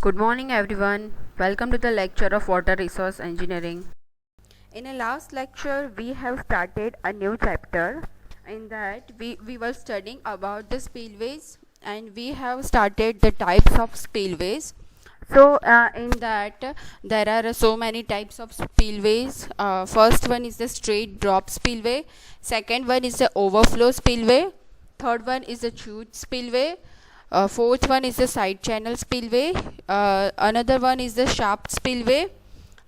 Good morning everyone. Welcome to the lecture of Water Resource Engineering. In the last lecture we have started a new chapter. In that we were studying about the spillways and we have started the types of spillways. So in that there are so many types of spillways. First one is the straight drop spillway. Second one is the overflow spillway. Third one is the chute spillway. Fourth one is the side channel spillway. Another one is the shaft spillway.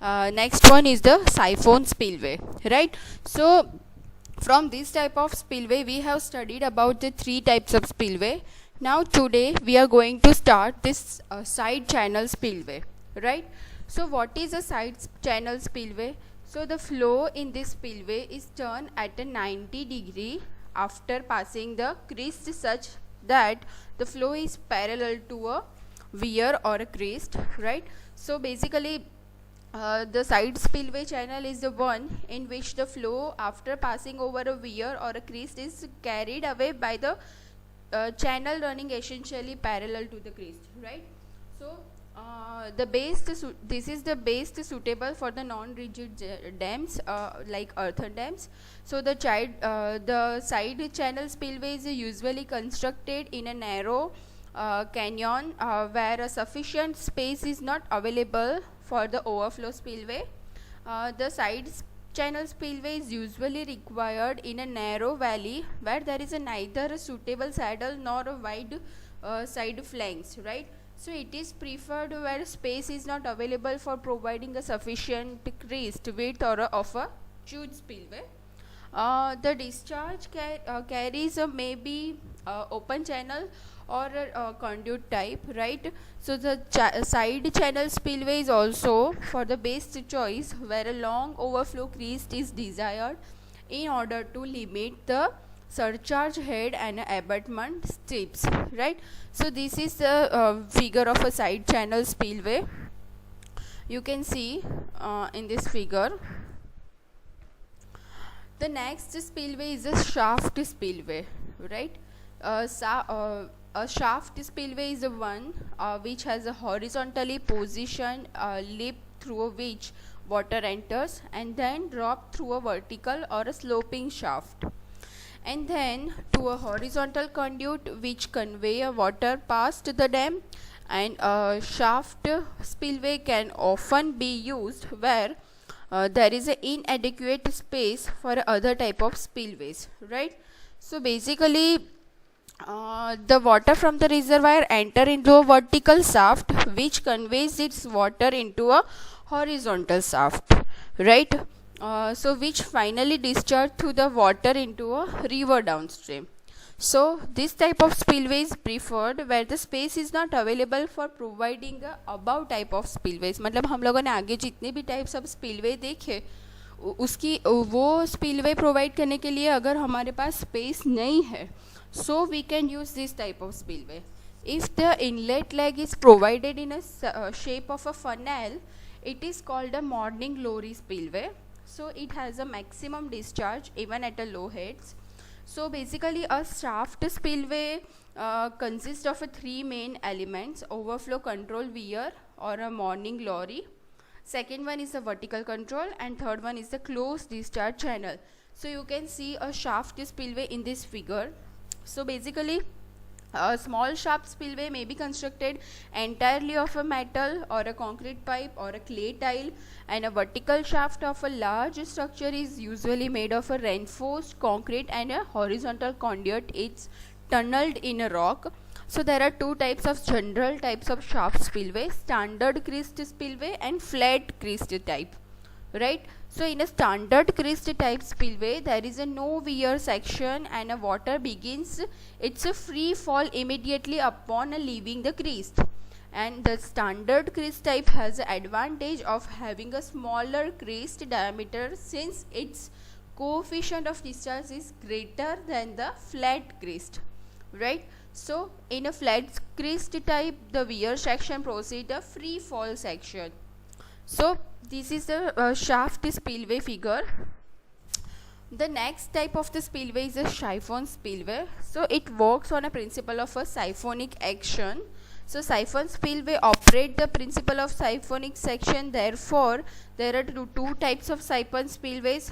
Next one is the siphon spillway, right? So from this type of spillway we have studied about the three types of spillway. Now today we are going to start this side channel spillway, right? So what is a side channel spillway? So the flow in this spillway is turned at a 90 degree after passing the crest such that the flow is parallel to a weir or a crest, right? So basically the side spillway channel is the one in which the flow after passing over a weir or a crest is carried away by the channel running essentially parallel to the crest, right? So this is the base suitable for the non-rigid dams like earthen dams. So the side channel spillway is usually constructed in a narrow canyon where a sufficient space is not available for the overflow spillway. The side channel spillway is usually required in a narrow valley where there is neither a suitable saddle nor a wide side flanks, right? So it is preferred where space is not available for providing a sufficient crest width of a chute spillway. The discharge carries a maybe open channel or a conduit type, right? So the side channel spillway is also for the best choice where a long overflow crest is desired in order to limit the surcharge head and abutment strips, right? So this is the figure of a side channel spillway. You can see in this figure. The next spillway is a shaft spillway, right? A shaft spillway is the one which has a horizontally positioned lip through which water enters and then drop through a vertical or a sloping shaft, and then to a horizontal conduit which convey a water past the dam. And a shaft spillway can often be used where there is an inadequate space for other type of spillways, right? So basically the water from the reservoir enter into a vertical shaft which conveys its water into a horizontal shaft, right? So which finally discharge through the water into a river downstream. So this type of spillway is preferred where the space is not available for providing a above type of spillways. मतलब हम लोगों ने आगे जितने भी types of spillway देखे उसकी वो स्पिलवे प्रोवाइड करने के लिए अगर हमारे पास स्पेस नहीं है, so we can use this type of spillway. If the inlet leg is provided in a shape of a funnel, it is called a morning glory spillway. So it has a maximum discharge even at a low heads. So basically a shaft spillway consists of three main elements: overflow control weir or a morning glory, second one is the vertical control, and third one is the closed discharge channel. So you can see a shaft spillway in this figure. So basically a small shaft spillway may be constructed entirely of a metal or a concrete pipe or a clay tile, and a vertical shaft of a large structure is usually made of a reinforced concrete and a horizontal conduit. It's tunneled in a rock. So there are two types of general types of shaft spillway: standard crest spillway and flat crest type, right? So in a standard crest type spillway there is a no weir section and a water begins its a free fall immediately upon leaving the crest. And the standard crest type has the advantage of having a smaller crest diameter since its coefficient of discharge is greater than the flat crest, right? So in a flat crest type the weir section proceeds a free fall section. So this is the shaft spillway figure. The next type of the spillway is a siphon spillway. So it works on a principle of a siphonic action. So siphon spillway operate the principle of siphonic section. Therefore, there are two types of siphon spillways.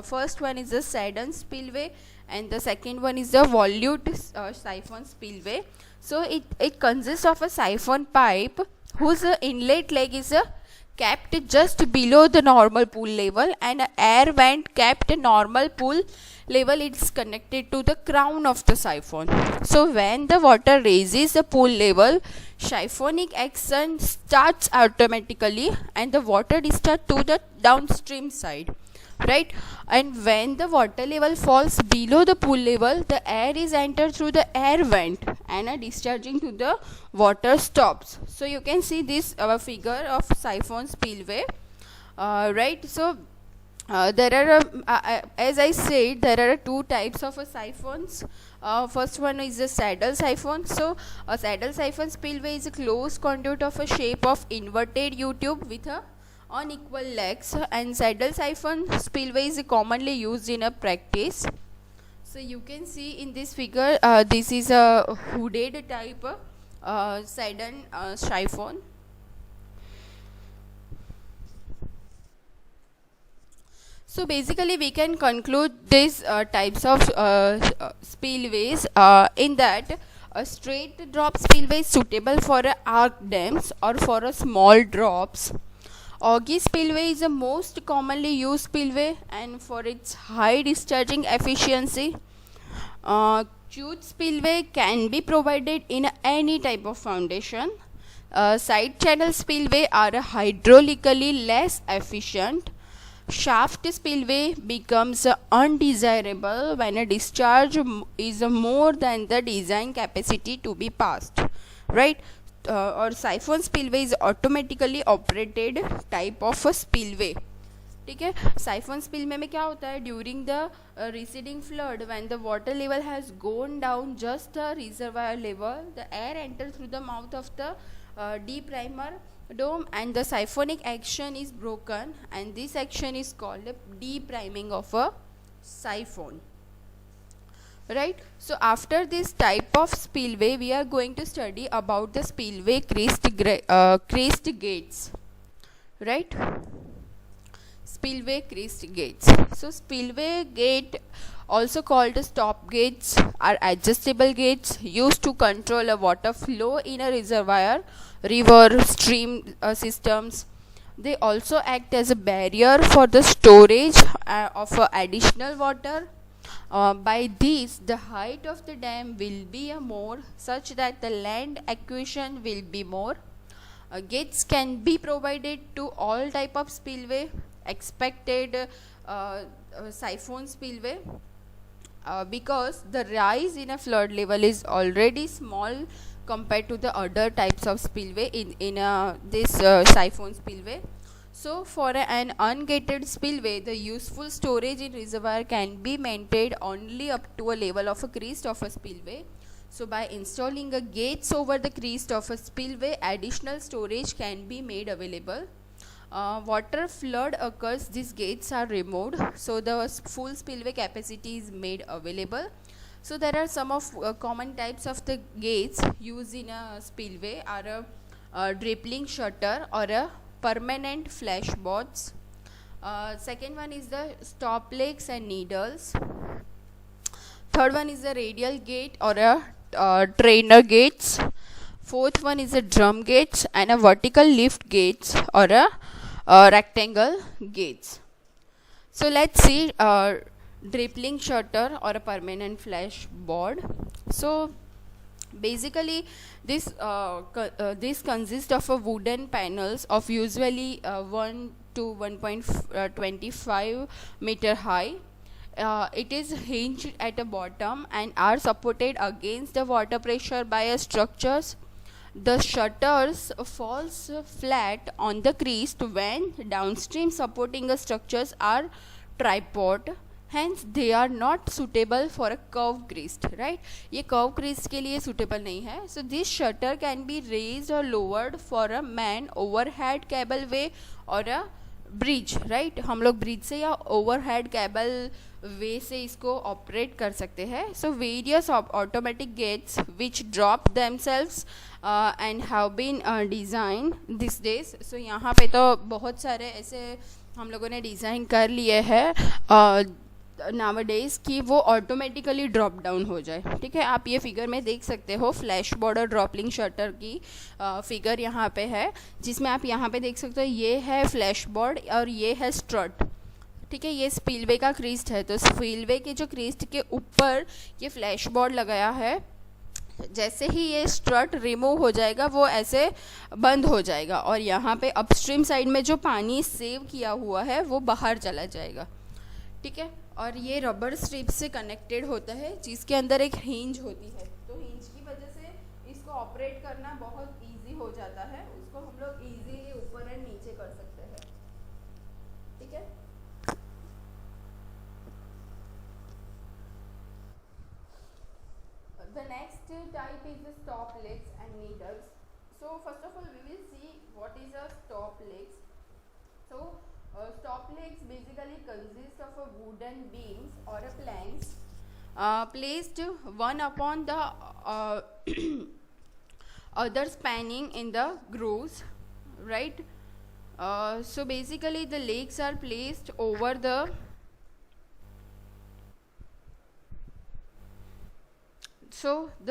First one is the Seddon spillway, and the second one is the volute siphon spillway. So it consists of a siphon pipe whose inlet leg is kept just below the normal pool level, and an air vent kept normal pool level is connected to the crown of the siphon. So when the water raises the pool level, siphonic action starts automatically and the water discharges to the downstream side, right? And when the water level falls below the pool level, the air is entered through the air vent and discharging to the water stops. So you can see this figure of siphon spillway, right? So there are as I said, there are two types of siphons. First one is the saddle siphon. So a saddle siphon spillway is a closed conduit of a shape of inverted U-tube with a unequal legs, and saddle siphon spillway is commonly used in a practice. So you can see in this figure, this is a hooded type saddle siphon. So basically we can conclude these types of spillways in that a straight drop spillway is suitable for arc dams or for small drops. Augie spillway is the most commonly used spillway and for its high discharging efficiency. Chute spillway can be provided in any type of foundation. Side channel spillway are hydraulically less efficient. Shaft spillway becomes undesirable when a discharge is more than the design capacity to be passed, right? Or siphon spillway is automatically operated type of a spillway. ठीक है, siphon spillway में क्या होता है, during the receding flood when the water level has gone down just the reservoir level, the air enters through the mouth of the deprimer dome and the siphonic action is broken, and this action is called depriming of a siphon, right? So after this type of spillway we are going to study about the spillway creased gates, right? Spillway creased gates. So spillway gate, also called stop gates, are adjustable gates used to control a water flow in a reservoir, river, stream systems. They also act as a barrier for the storage of additional water. By this, the height of the dam will be more, such that the land acquisition will be more. Gates can be provided to all type of spillway expected siphon spillway because the rise in a flood level is already small compared to the other types of spillway in this siphon spillway. So for an ungated spillway, the useful storage in reservoir can be maintained only up to a level of a crest of a spillway. So by installing a gates over the crest of a spillway, additional storage can be made available. Water flood occurs, these gates are removed, so the full spillway capacity is made available. So there are some of common types of the gates used in a spillway are a drippling shutter or a permanent flashboards. Second one is the stop legs and needles. Third one is the radial gate or a trainer gates. Fourth one is a drum gates and a vertical lift gates or a rectangle gates. So let's see drippling shutter or a permanent flash board. So basically this consists of a wooden panels of usually 1 to 1.25 meter high. It is hinged at the bottom and are supported against the water pressure by a structures. The shutters falls flat on the crest when downstream supporting structures are tripod, hence they are not suitable for a curved crest, right? ये curved crest के लिए suitable नहीं है. So this shutter can be raised or lowered for a man overhead cableway or a bridge, right, हम लोग bridge से या overhead cable वे से इसको ऑपरेट कर सकते हैं. So various automatic gates which drop themselves and have been design this days. So यहाँ पे तो बहुत सारे ऐसे हम लोगों ने डिज़ाइन कर लिए हैं नावडेज कि वो ऑटोमेटिकली ड्रॉप डाउन हो जाए. ठीक है, आप ये फिगर में देख सकते हो, फ्लैश बॉर्डर ड्रॉपलिंग शटर की फिगर यहाँ पे है, जिसमें आप यहाँ पे देख सकते हो ये है फ्लैश बोर्ड और ये है स्ट्रट. ठीक है, ये स्पिलवे का क्रीस्ट है. तो स्पिलवे के जो क्रीस्ट के ऊपर ये फ्लैश बोर्ड लगाया है. जैसे ही ये स्ट्रट रिमूव हो जाएगा वो ऐसे बंद हो जाएगा और यहाँ पे अपस्ट्रीम साइड में जो पानी सेव किया हुआ है वो बाहर चला जाएगा. ठीक है, और ये रबर स्ट्रिप से कनेक्टेड होता है जिसके अंदर एक हिंज होती है. तो हिंज की वजह से इसको ऑपरेट करना बहुत इजी हो जाता है. उसको हम लोग इजीली ऊपर एंड नीचे कर सकते हैं. ठीक है, the next type is the stop legs and needles. So first of all we will see what is a stop legs. So stop legs basically consist of a wooden beams or a planks placed one upon the other spanning in the grooves, right. So basically the legs are placed over the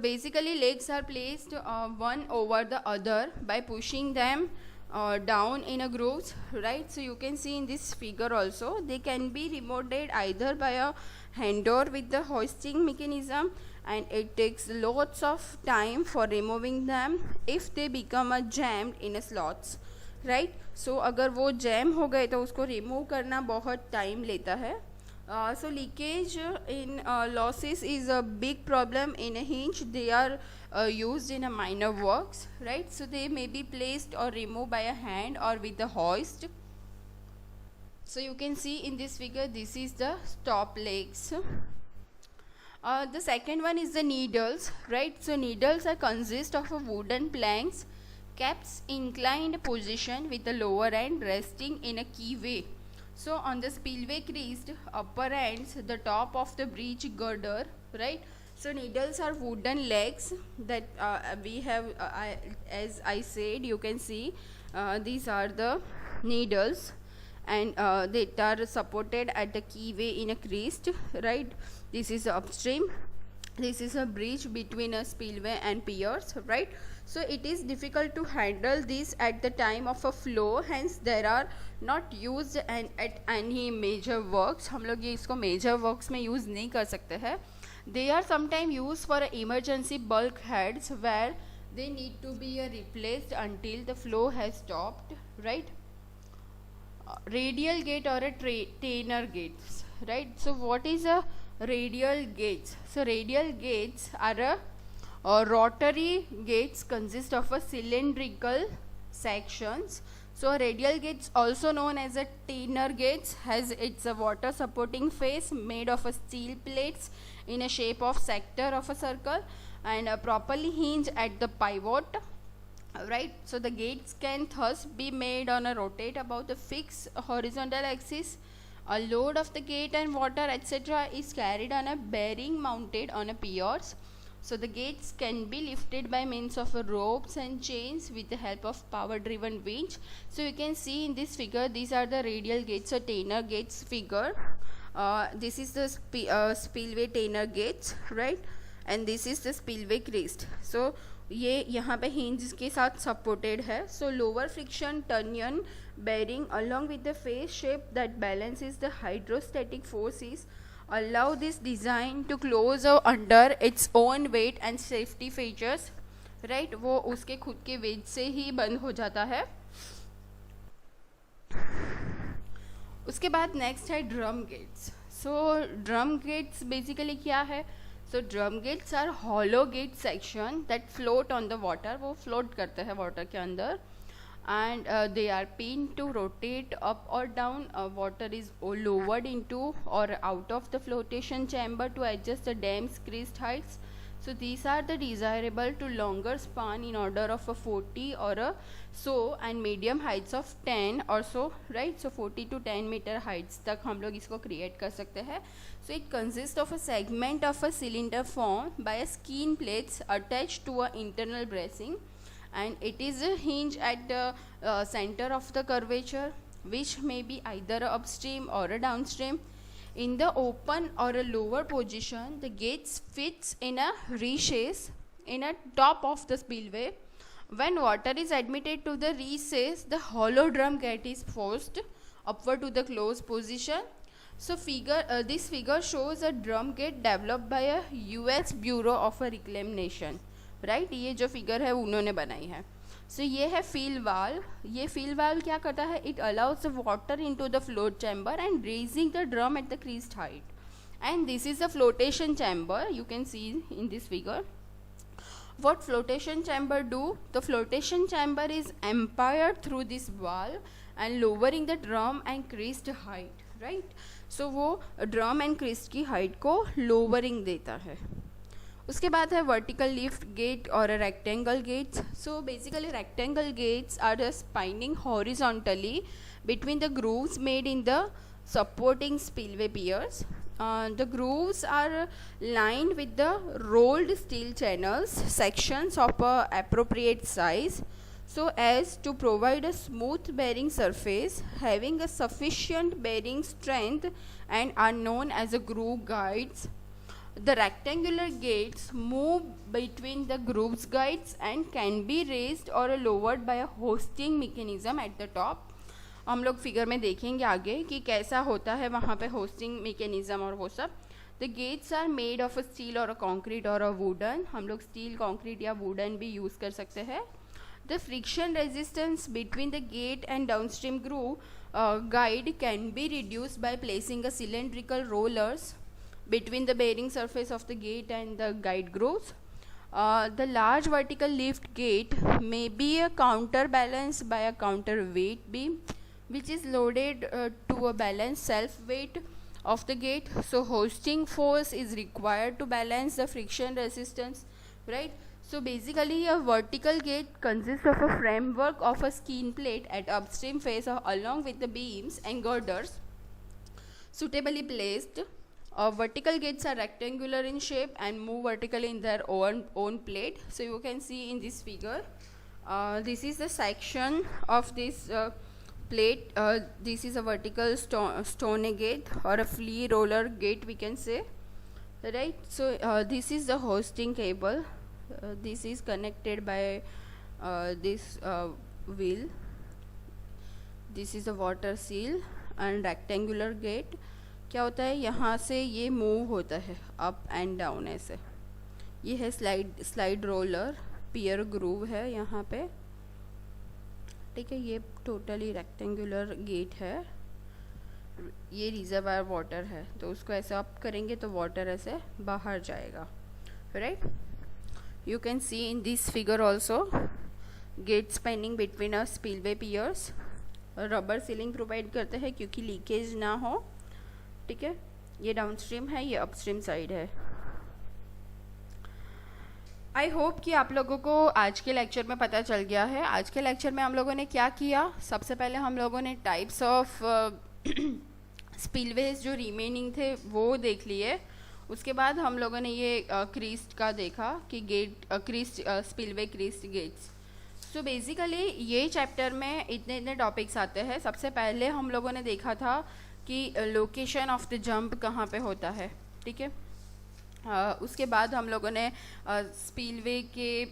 basically legs are placed one over the other by pushing them down in a grooves, right. So you can see in this figure also they can be removed either by a hand door with the hoisting mechanism, and it takes lots of time for removing them if they become a jammed in a slots, right. So अगर वो jam हो गए तो उसको remove करना बहुत time लेता है. So leakage in losses is a big problem in a hinge. They are used in a minor works, right. So they may be placed or removed by a hand or with the hoist. So you can see in this figure this is the stop legs. The second one is the needles, right. So needles are consist of a wooden planks kept inclined position with the lower end resting in a keyway. So on the spillway creased upper ends, the top of the breech girder, right. So needles are wooden legs that we have, as I said, you can see these are the needles, and they are supported at the keyway in a creased, right. This is upstream. This is a bridge between a spillway and piers, right. So it is difficult to handle this at the time of a flow, hence there are not used at any major works. हम लोग ये इसको major works में use नहीं कर सकते हैं. They are sometimes used for emergency bulkheads where they need to be replaced until the flow has stopped, right. Radial gate or a Tanner gates, right. So what is a radial gates? So radial gates are rotary gates consist of a cylindrical sections. So radial gates, also known as a Tanner gates, has its a water supporting face made of a steel plates in a shape of sector of a circle and properly hinged at the pivot, right. So the gates can thus be made on a rotate about the fixed horizontal axis. A load of the gate and water etc. is carried on a bearing mounted on a piers. So the gates can be lifted by means of ropes and chains with the help of power driven winch. So you can see in this figure these are the radial gates or Tanner gates figure. This is the spillway Tanner gates, right, and this is the spillway creased. So ये यहाँ पे hinges के साथ supported है. So lower friction turnion bearing along with the face shape that balances the hydrostatic forces allow this design to close under its own weight and safety features, right. वो उसके खुद के weight से ही बंद हो जाता है. उसके बाद नेक्स्ट है drum gates. So drum gates basically क्या है? So drum gates are hollow gate section that float on the water. वो फ्लोट करते हैं वाटर के अंदर and they are pinned to rotate up or down. Water is lowered into or out of the flotation chamber to adjust the dam's creased heights. So these are the desirable to longer span in order of a 40 or a so and medium heights of 10 or so, right? So 40 to 10 meter heights तक हम लोग इसको create कर सकते हैं. So it consists of a segment of a cylinder formed by a skin plates attached to a internal bracing, and it is a hinge at the center of the curvature, which may be either upstream or a downstream. In the open or a lower position, the gate fits in a recess in a top of the spillway. When water is admitted to the recess, the hollow drum gate is forced upward to the closed position. So this figure shows a drum gate developed by a US Bureau of Reclamation, right? ये जो figure है उन्होंने बनाई है. So ये है fill valve. ये fill valve क्या करता है? It allows the water into the float chamber and raising the drum at the creased height. And this is the flotation chamber. You can see in this figure. What flotation chamber do? The flotation chamber is empired through this valve and lowering the drum and creased height, right? So वो drum and creased की height को lowering देता है. उसके बाद है vertical lift gate और rectangle gates. So basically rectangle gates are spinning horizontally between the grooves made in the supporting spillway piers. The grooves are lined with the rolled steel channels sections of appropriate size so as to provide a smooth bearing surface having a sufficient bearing strength and are known as a groove guides. The rectangular gates move between the grooves guides and can be raised or lowered by a hosting mechanism at the top. हम लोग figure में देखेंगे आगे कि कैसा होता है वहाँ पे होस्टिंग मैकेनिज्म और वो सब. The gates are made of steel और कॉन्क्रीट और वुडन. हम लोग स्टील, कॉन्क्रीट या वुडन भी यूज़ कर सकते हैं. The friction resistance between the gate and downstream groove guide can be reduced by placing a cylindrical rollers between the bearing surface of the gate and the guide grooves. The large vertical lift gate may be counterbalanced by a counterweight beam which is loaded to a balanced self weight of the gate. So hosting force is required to balance the friction resistance, right? So basically a vertical gate consists of a framework of a skin plate at upstream face along with the beams and girders suitably placed. Vertical gates are rectangular in shape and move vertically in their own plate. So you can see in this figure, this is the section of this plate. This is a vertical stone gate or a flea roller gate, we can say, right? So this is the hosting cable. This is connected by this wheel. This is a water seal and rectangular gate. क्या होता है, यहाँ से ये move होता है up and down ऐसे. ये है स्लाइड रोलर, पियर ग्रूव है यहाँ पे, ठीक है. ये टोटली रेक्टेंगुलर गेट है. ये रिजर्वायर वाटर है तो उसको ऐसे अप करेंगे तो वाटर ऐसे बाहर जाएगा, right. You can see in this figure also gate spanning between a spillway piers. Rubber sealing provide करते हैं क्योंकि लीकेज ना हो, ठीक है. ये डाउनस्ट्रीम है, ये अपस्ट्रीम साइड है. आई होप कि आप लोगों को आज के लेक्चर में पता चल गया है. आज के लेक्चर में हम लोगों ने क्या किया, सबसे पहले हम लोगों ने टाइप्स ऑफ स्पिलवेज जो रिमेनिंग थे वो देख लिए. उसके बाद हम लोगों ने ये क्रीस्ट का देखा कि gate crest spillway crest gates. So basically ये चैप्टर में इतने इतने टॉपिक्स आते हैं. सबसे पहले हम लोगों ने देखा था कि लोकेशन ऑफ द जंप कहाँ पे होता है, ठीक है. उसके बाद हम लोगों ने स्पिलवे के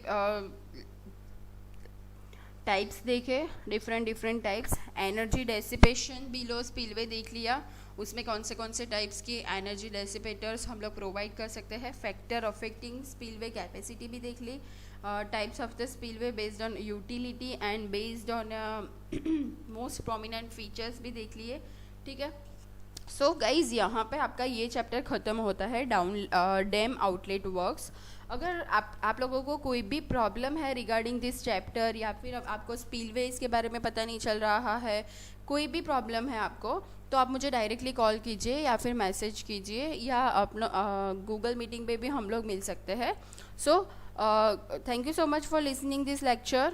टाइप्स देखे, different types. Energy dissipation below spillway देख लिया, उसमें कौन से टाइप्स की एनर्जी डेसिपेटर्स हम लोग प्रोवाइड कर सकते हैं. फैक्टर अफेक्टिंग स्पिलवे कैपेसिटी भी देख ली. Types of the spillway based on utility and based on most prominent features भी देख लिए, ठीक है. सो गाइज यहाँ पे आपका ये चैप्टर ख़त्म होता है डैम आउटलेट वर्क्स. अगर आप लोगों को कोई भी प्रॉब्लम है रिगार्डिंग दिस चैप्टर या फिर आपको स्पिलवेज के बारे में पता नहीं चल रहा है, कोई भी प्रॉब्लम है आपको, तो आप मुझे डायरेक्टली कॉल कीजिए या फिर मैसेज कीजिए, या अपना गूगल मीटिंग पे भी हम लोग मिल सकते हैं. So thank you so much for listening this lecture.